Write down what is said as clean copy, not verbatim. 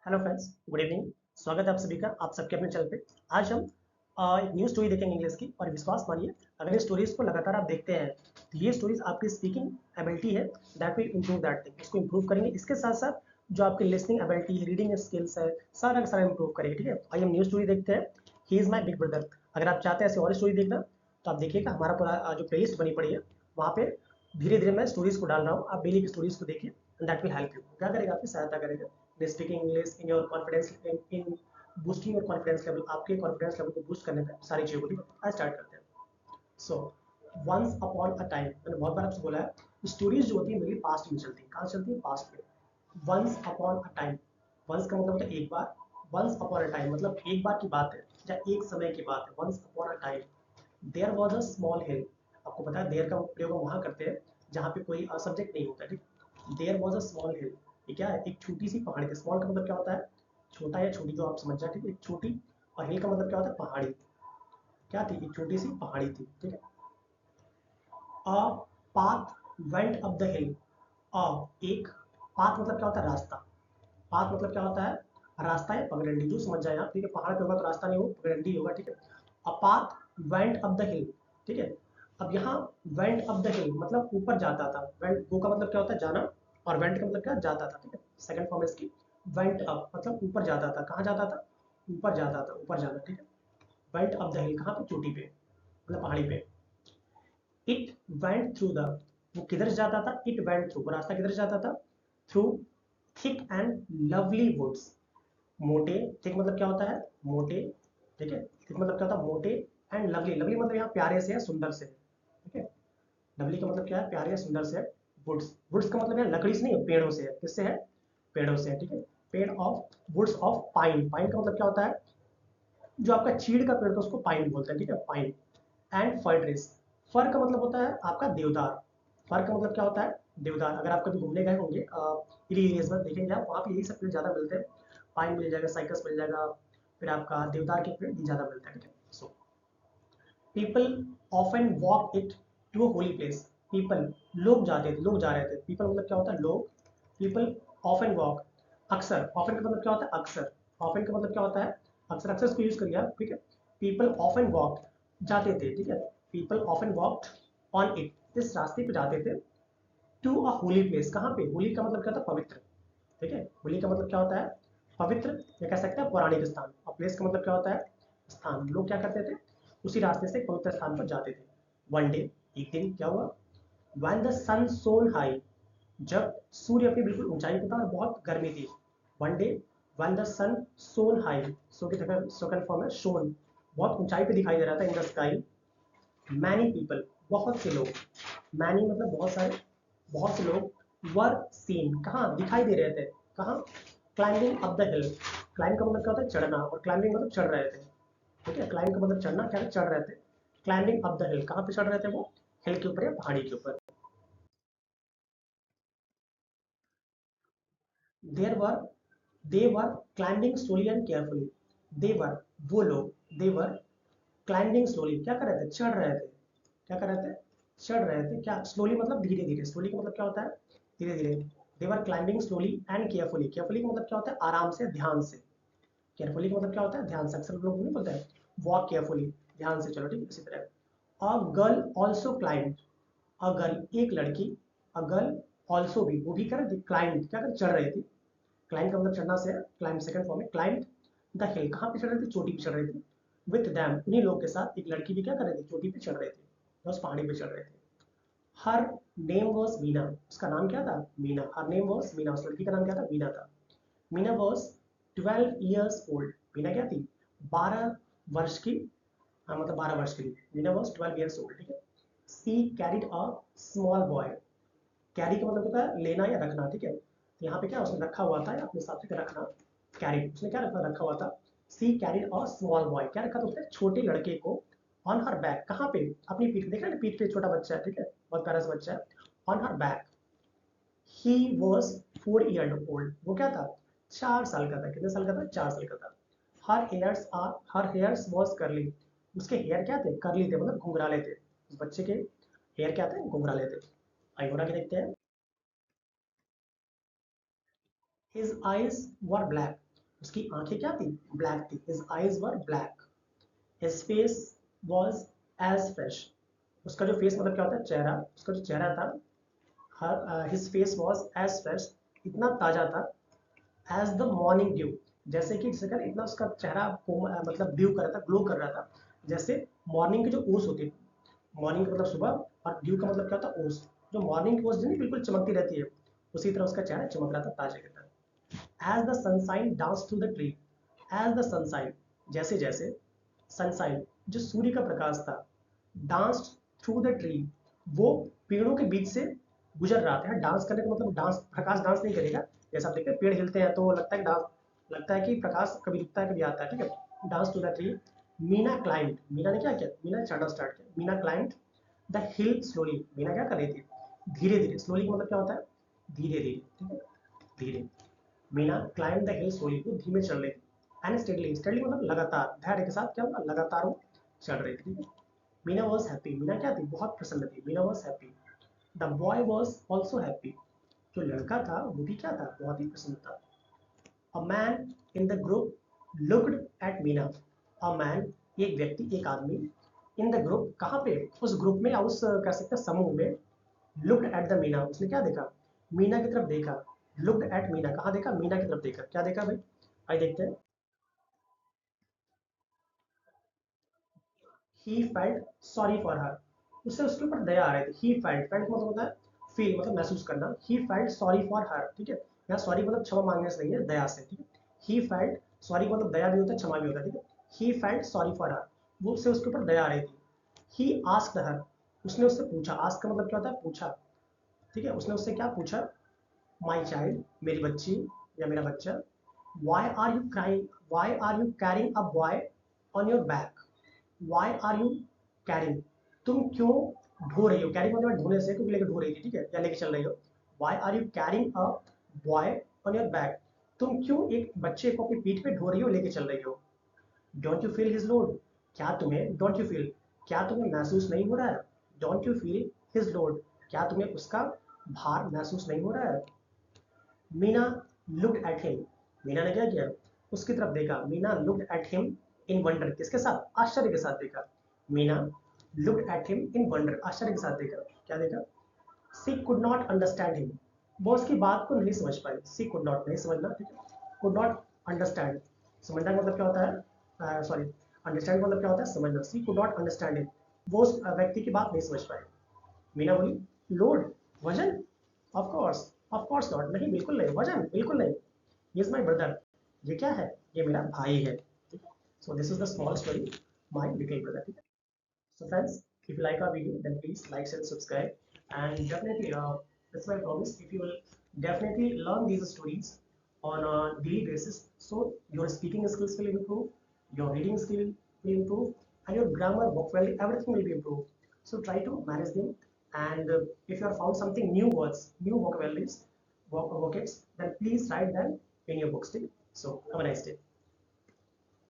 Hello friends, good evening. स्वागत है आप सभी का आप सबके अपने चैनल पे। आज हम एक न्यू स्टोरी देखेंगे इंग्लिश की। और विश्वास मानिए, अगर ये स्टोरीज को लगातार आप देखते हैं तो ये स्टोरीज आपकी स्पीकिंग एबिलिटी है that will improve that thing, इसको इम्प्रूव करेंगे। इसके साथ साथ जो आपकी लिसनिंग एबिलिटी है, रीडिंग स्किल्स है, सारा का सारा इम्प्रूव करेंगे। ठीक है, आइए हम न्यू स्टोरी देखते हैं। He is my big brother. अगर आप चाहते हैं ऐसे और स्टोरी देखना तो आप देखिएगा, हमारा पूरा जो प्लेलिस्ट बनी पड़ी है वहाँ पे धीरे धीरे मैं स्टोरीज को डाल रहा हूँ। आप डेली की स्टोरीज को देखिए and that will help you. क्या करेगा? आपकी सहायता करेगा speaking English in your confidence, in boosting your confidence level. आपके कॉन्फिडेंस लेवल को बूस्ट करने में सारी चीज़ों को भी आज स्टार्ट करते हैं। So once upon a time, मैंने बहुत बार आपसे बोला है स्टोरीज जो होती है मेरी पास्ट में चलती है। कहाँ चलती है? पास्ट में। Once upon a time, once का मतलब होता है एक बार, वंस अपॉन अ टाइम मतलब एक बार की बात है या एक समय की बात है। Once upon a time there was a small hill. आपको पता है देयर का प्रयोग हम वहाँ करते हैं जहाँ पे कोई सब्जेक्ट नहीं होता। ठीक, देयर वॉज अ स्मॉल हिल। ये क्या है? एक छोटी सी पहाड़ी थी। स्मॉल का मतलब क्या होता है? छोटा या छोटी, जो आप समझ जाए। ठीक है, एक छोटी। और हिल का मतलब क्या होता है? पहाड़ी। क्या थी? एक छोटी सी पहाड़ी थी। ठीक है। A path went up the hill. A एक, पाथ मतलब क्या होता है? रास्ता। पाथ मतलब क्या होता है? रास्ता या पगडंडी, जो समझ जाए आप। ठीक है, पहाड़ पे होगा तो रास्ता नहीं होगा, पगडंडी होगा। ठीक है, a path went up the हिल। ठीक है, अब यहाँ वेंट अप द हिल मतलब ऊपर जाता था। वेंट, गो का मतलब क्या होता है? जाना। और वेंट का मतलब क्या? जाता था। ठीक है, सेकंड फॉर्म है इसकी। वेंट अप मतलब ऊपर जाता था। कहाँ जाता था? ऊपर जाता था, ऊपर जाना। ठीक है, वेंट अप द हिल कहाँ पे? चोटी पे, मतलब पहाड़ी पे। इट वेंट थ्रू द, वो किधर से जाता था? इट वेंट थ्रू, वो रास्ता किधर से जाता था? Through thick and lovely woods. मोटे, थिक मतलब क्या होता है? मोटे। ठीक है, थिक मतलब क्या होता है? मोटे। एंड लवली, लवली मतलब यहाँ प्यारे से है, सुंदर से। ठीक है, लवली का मतलब क्या है? प्यारे या सुंदर से है। वुड्स, वुड्स का मतलब यहाँ लकड़ी से नहीं है, पेड़ों से है। किससे है? पेड़ों से है। ठीक है, पेड़ of, woods of pine. Pine का मतलब क्या होता है? जो आपका चीड़ का पेड़ था उसको पाइन बोलते हैं। ठीक है, पाइन। एंड फर ट्रीज, फर का मतलब होता है आपका देवदार। फर का मतलब क्या होता है? देवदार। अगर आप कभी घूमने गए होंगे हिली एरियाज में, देखेंगे आप वहाँ पे यही सब पेड़ ज़्यादा मिलते हैं। पाइन मिल जाएगा, साइकस मिल जाएगा, फिर आपका देवदार के पेड़ ज़्यादा मिलते हैं। ठीक है, so people often walked to a holy place. People, लोग जाते थे, लोग जा रहे थे। पीपल मतलब क्या होता है? लोग। पीपल ऑफन वॉक, अक्सर। ऑफन का मतलब क्या होता है? अक्सर। ऑफन का मतलब क्या होता है? अक्सर। अक्सर इसको यूज करिए आप। ठीक है, पीपल ऑफन वॉक, जाते थे। ठीक है, people often walked on it, इस रास्ते पे जाते थे। टू अ होली प्लेस, कहाँ पे? होली का मतलब क्या होता है? पवित्र। ठीक है, होली का मतलब क्या होता है? पवित्र, या कह सकते हैं पौराणिक स्थान। और प्लेस का मतलब क्या होता है? स्थान। लोग क्या करते थे? उसी रास्ते से पवित्र स्थान पर जाते थे। वन डे, एक दिन क्या हुआ? when the sun shone high, जब सूर्य अपनी बिल्कुल ऊंचाई पे था और बहुत गर्मी थी। One day when the sun shone high, सो की सेकंड फॉर्म है शोन, बहुत ऊंचाई पे दिखाई दे रहा था। In the sky many people, बहुत से लोग। मैनी मतलब बहुत सारे, बहुत से लोग। वर सीन, कहाँ दिखाई दे रहे थे? कहाँ? Climbing up the hill. Climb का मतलब क्या होता है? चढ़ना, और क्लाइंबिंग मतलब चढ़ रहे थे। ठीक है, क्लाइंब का मतलब चढ़ना, क्या है? चढ़ रहे थे। क्लाइंबिंग अप द हिल, कहाँ पे चढ़ रहे थे वो? हिल के ऊपर या पहाड़ी के ऊपर। There were, they were climbing slowly and carefully. They were, वो लोग। दे वर क्लाइंबिंग स्लोली, क्या कर रहे थे? चढ़ रहे थे। क्या कर रहे थे? चढ़ रहे थे। क्या? स्लोली मतलब धीरे धीरे। स्लोली का मतलब क्या होता है? धीरे धीरे। They were climbing slowly and carefully. Carefully का मतलब क्या होता है? आराम से, ध्यान से। केयरफुली का मतलब क्या होता है? ध्यान से। अक्सर लोग नहीं बोलते हैं वॉक केयरफुली, ध्यान से चलो। ठीक है, इसी तरह a girl also climb. A girl, एक लड़की। अ गर्ल ऑल्सो भी, वो भी कर रही थी। क्लाइंब, क्या कर? चढ़ रही थी। क्लाइंब का मतलब चढ़ना से है। क्लाइंब सेकंड फॉर्म है। क्लाइंब द हिल, कहाँ पे चढ़ रही थी? चोटी पे चढ़ रही थी। विद दैम, उन्हीं लोगों के साथ एक लड़की भी क्या कर रही थी? चोटी पे चढ़ रही थी, बस पहाड़ी पे चढ़ रहे थे। हर नेम वॉज मीना, उसका नाम क्या था? Meena. Her name was Meena, उस लड़की का नाम क्या था? मीना था। Meena was 12 years old। Meena क्या थी? 12 वर्ष की। हाँ, मतलब 12 वर्ष की थी। Meena was 12 years old। ठीक है, she carried a small boy. Carry का मतलब होता है लेना या रखना। ठीक है, तो यहाँ पे क्या उसने रखा हुआ था, या अपने साथ में रखना। कैरी, उसने क्या रखा हुआ था? सी कैरिड अ स्मॉल बॉय, क्या रखा था उसने? छोटे लड़के को। ऑन हर बैक, कहाँ पे? अपनी पीठ। देख रहे हैं पीठ पे छोटा बच्चा है। ठीक है, बहुत प्यारा सा बच्चा है। On her back. He was 4 year old, वो क्या था? 4 साल का था। कितने साल का था? 4 साल का था। हर हेयर्स वॉज करली, उसके हेयर क्या थे? करली थे, मतलब घुंघराले थे। उस बच्चे के हेयर क्या थे? घुंघराले थे। आइए और आगे देखते हैं। His eyes were black, उसकी आंखें क्या थी, ब्लैक थी, his eyes were black, his face was as fresh, उसका जो फेस मतलब क्या होता है, चेहरा, उसका जो चेहरा था, her his face was as fresh, इतना ताजा था, एज द मॉर्निंग ड्यू, जैसे कि जिसे कहते हैं, इतना उसका चेहरा मतलब ड्यू कर रहा था, ग्लो कर रहा था, जैसे मॉर्निंग की जो ओस होती है, मॉर्निंग का मतलब सुबह, और ड्यू का मतलब क्या होता है, ओस, जो मॉर्निंग की ओस नहीं बिल्कुल चमकती रहती है, उसी तरह उसका चेहरा चमक रहा था ताजे की तरह। As the sunshine dance through the tree, as the sunshine, जैसे जैसे सनसाइन, जो सूर्य का प्रकाश था, डांस थ्रू द ट्री, वो पेड़ों के बीच से गुजर रहा था। डांस करने का मतलब, डांस, प्रकाश डांस नहीं करेगा, जैसा आप देखते हैं पेड़ हिलते हैं तो लगता है कि डांस, लगता है कि प्रकाश कभी रुकता है कभी आता है, ठीक है, dance to the tree. Meena climb, Meena ने क्या किया, मीना ने चढ़ना स्टार्ट किया, Meena climb the hill slowly, Meena क्या कर रही थी, धीरे धीरे, स्लोली का मतलब क्या होता है, धीरे धीरे, ठीक है, धीरे। Meena climb the hill slowly, वो धीमे चढ़ रही थी, एंड स्टेडली, स्टेडली मतलब लगातार, धैर्य के साथ क्या होगा, लगातार वो चढ़ रही थी, ठीक है। मीना वॉज हैप्पी, मीना क्या थी, बहुत प्रसन्न थी, Meena was happy. The boy was also happy, जो लड़का था वो भी क्या था, बहुत ही प्रसन्न था। A man in the group looked at Meena, a man, एक व्यक्ति, एक आदमी, इन द ग्रुप, कहाँ पे, उस ग्रुप में, या उस कह सकते हैं समूह में, लुक्ड एट द मीना, उसने क्या देखा, मीना की तरफ देखा, लुक्ड एट मीना, कहाँ देखा, मीना की तरफ देखा, क्या देखा भाई, आइए देखते हैं। He felt sorry for her, उससे उसके ऊपर दया आ रही थी, ही फेल्ट, फेल्ट मतलब होता है फील, मतलब महसूस करना, he felt sorry for her, ठीक है, यहाँ सॉरी मतलब क्षमा मांगने से नहीं है, दया से, ठीक है, ही फेल्ट सॉरी मतलब दया भी होता है, क्षमा भी होता है, ठीक है, he felt sorry for her, वो उससे उसके ऊपर दया आ रही थी। ही आस्क्ड हर, उसने उससे पूछा, आस्क का मतलब क्या होता है, पूछा, ठीक है, उसने उससे क्या पूछा, माई चाइल्ड, मेरी बच्ची या मेरा बच्चा, why are you crying, why are you carrying a boy on your back, why are you carrying, तुम क्यों ढो रही हो, कैरिंग मतलब ढोने से, क्योंकि लेकर ढो रही थी, ठीक है, या लेके चल रही हो, why are you carrying a boy on your back, तुम क्यों एक बच्चे को अपनी पीठ पे ढो रही हो, लेके चल रही हो। Don't you feel his load, क्या तुम्हें, डोंट यू फील, क्या तुम्हें महसूस नहीं हो रहा है, don't you feel his load, क्या तुम्हें उसका भार महसूस नहीं हो रहा है। Meena looked at him, Meena ने क्या किया, उसकी तरफ देखा, Meena looked at him in wonder, किसके साथ, आश्चर्य के साथ देखा, Meena looked at him in wonder, आश्चर्य के साथ देखा, क्या देखा, सी कुड नॉट अंडरस्टैंड हिम, वो उसकी बात को नहीं समझ पाई, सी कुड नॉट, नहीं समझना, ठीक है, कुड नॉट अंडरस्टैंड, समझना का मतलब क्या होता है, सॉरी, अंडरस्टैंड मतलब क्या होता है, समझना, सी कुड नॉट अंडरस्टैंड हिम, वो उस व्यक्ति की बात नहीं समझ पाई। मीना बोली, लोड, वजन, ऑफ कोर्स नॉट, नहीं बिल्कुल नहीं, वजन बिल्कुल नहीं, ही इज माई ब्रदर, ये क्या है, ये मेरा भाई है, ठीक है। So this is the small story, my little brother, ठीक है। So friends, if you like our video, then please like, share, subscribe, and definitely, that's my promise. If you will definitely learn these stories on a daily basis, so your speaking skills will improve, your reading skill will improve, and your grammar, vocabulary, everything will be improved. So try to manage them, and if you have found something new words, new vocabularies, vocabs, then please write them in your books. So have a nice day.